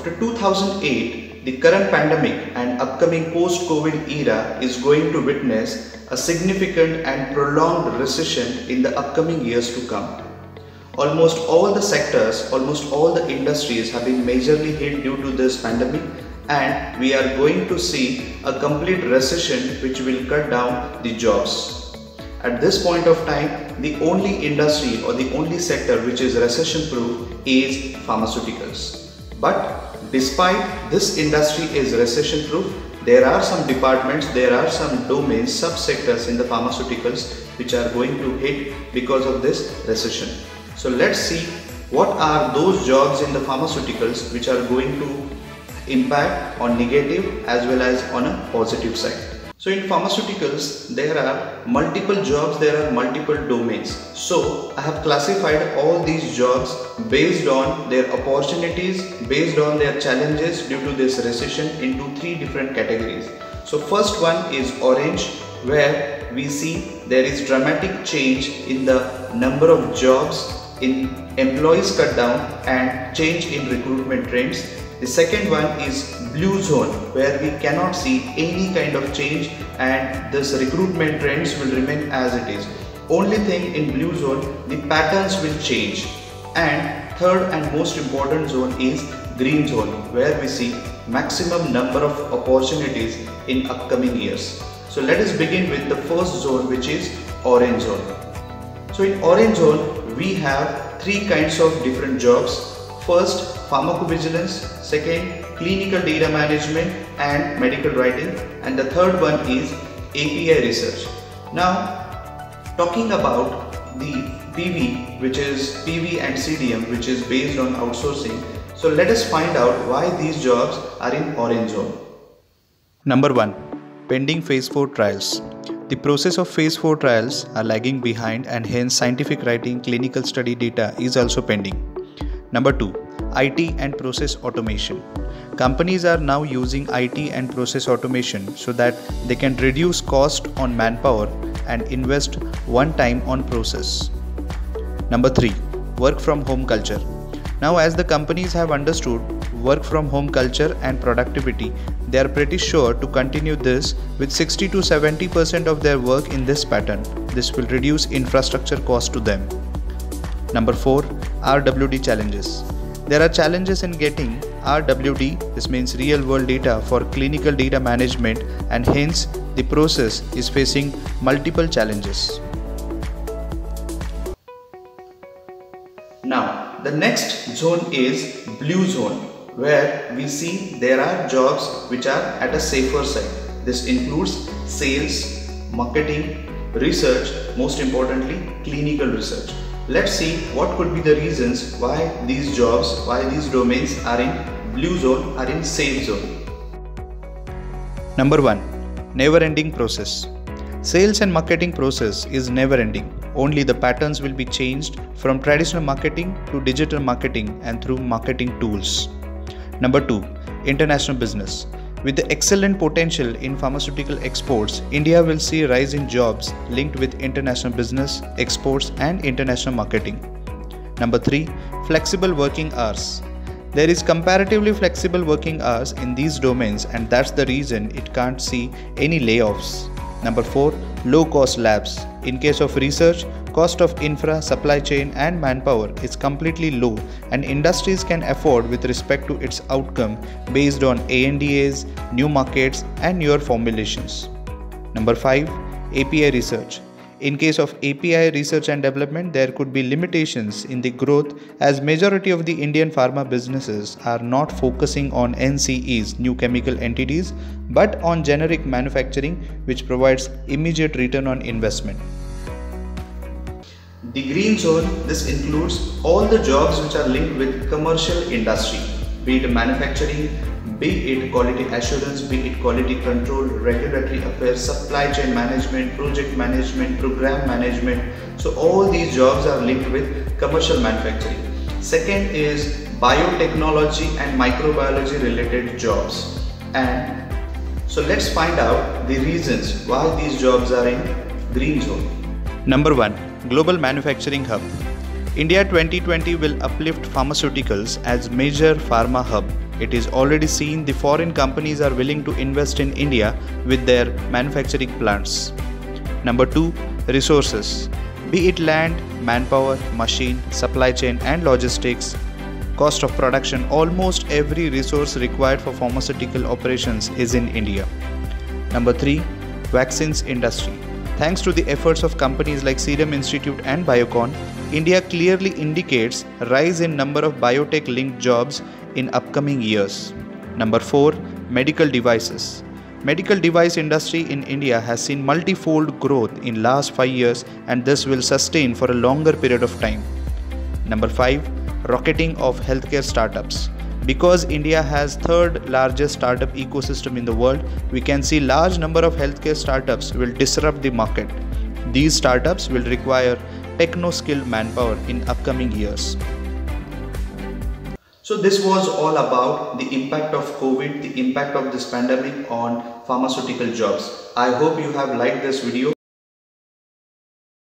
after 2008, the current pandemic and upcoming post-COVID era is going to witness a significant and prolonged recession in the upcoming years to come. Almost all the sectors, almost all the industries have been majorly hit due to this pandemic, and we are going to see a complete recession which will cut down the jobs. At this point of time, the only industry or the only sector which is recession proof is pharmaceuticals. But despite this industry is recession proof, there are some departments, there are some domains, subsectors in the pharmaceuticals which are going to hit because of this recession. So let's see what are those jobs in the pharmaceuticals which are going to impact on negative as well as on a positive side. So in pharmaceuticals, there are multiple jobs, there are multiple domains. So I have classified all these jobs based on their opportunities, based on their challenges due to this recession into 3 different categories. So first one is orange, where we see there is dramatic change in the number of jobs, in employees cut down and change in recruitment trends. The second one is blue zone, where we cannot see any kind of change and this recruitment trends will remain as it is. Only thing in blue zone, the patterns will change. And third and most important zone is green zone, where we see maximum number of opportunities in upcoming years. So let us begin with the first zone, which is orange zone. So in orange zone, we have 3 kinds of different jobs. First, pharmacovigilance, second, clinical data management and medical writing, and the third one is API research. Now, talking about the PV, which is PV and CDM, which is based on outsourcing. So let us find out why these jobs are in orange zone. Number 1. Pending Phase 4 trials. The process of Phase 4 trials are lagging behind, and hence scientific writing clinical study data is also pending. Number 2. IT and process automation. Companies are now using IT and process automation so that they can reduce cost on manpower and invest one time on process. Number 3. Work from home culture. Now, as the companies have understood work from home culture and productivity, they are pretty sure to continue this with 60 to 70% of their work in this pattern. This will reduce infrastructure cost to them. Number 4. RWD challenges. There are challenges in getting RWD, this means real world data, for clinical data management, and hence the process is facing multiple challenges. Now, the next zone is blue zone, where we see there are jobs which are at a safer side. This includes sales, marketing, research, most importantly clinical research. Let's see what could be the reasons why these jobs, why these domains are in blue zone, are in safe zone. Number 1. Never-ending process. Sales and marketing process is never-ending. Only the patterns will be changed from traditional marketing to digital marketing and through marketing tools. Number 2. International business. With the excellent potential in pharmaceutical exports, India will see a rise in jobs linked with international business, exports and international marketing. Number 3. Flexible working hours. There is comparatively flexible working hours in these domains, and that's the reason it can't see any layoffs. Number 4. Low cost labs. In case of research, cost of infra, supply chain and manpower is completely low, and industries can afford with respect to its outcome based on ANDAs, new markets and newer formulations. Number 5. API research. In case of API research and development, there could be limitations in the growth, as majority of the Indian pharma businesses are not focusing on NCEs, new chemical entities, but on generic manufacturing, which provides immediate return on investment. The green zone, this includes all the jobs which are linked with commercial industry, be it manufacturing, be it quality assurance, be it quality control, regulatory affairs, supply chain management, project management, program management. So all these jobs are linked with commercial manufacturing. Second is biotechnology and microbiology related jobs. And so let's find out the reasons why these jobs are in green zone. Number 1. Global Manufacturing Hub. India 2020 will uplift pharmaceuticals as major pharma hub. It is already seen the foreign companies are willing to invest in India with their manufacturing plants. Number 2. Resources. Be it land, manpower, machine, supply chain and logistics, cost of production, almost every resource required for pharmaceutical operations is in India. Number 3. Vaccines industry. Thanks to the efforts of companies like Serum Institute and Biocon, India clearly indicates a rise in number of biotech-linked jobs in upcoming years. Number 4. Medical devices. Medical device industry in India has seen multifold growth in last 5 years, and this will sustain for a longer period of time. Number 5. Rocketing of healthcare startups. Because India has third largest startup ecosystem in the world, we can see large number of healthcare startups will disrupt the market. These startups will require techno-skilled manpower in upcoming years. So this was all about the impact of COVID, the impact of this pandemic on pharmaceutical jobs. I hope you have liked this video.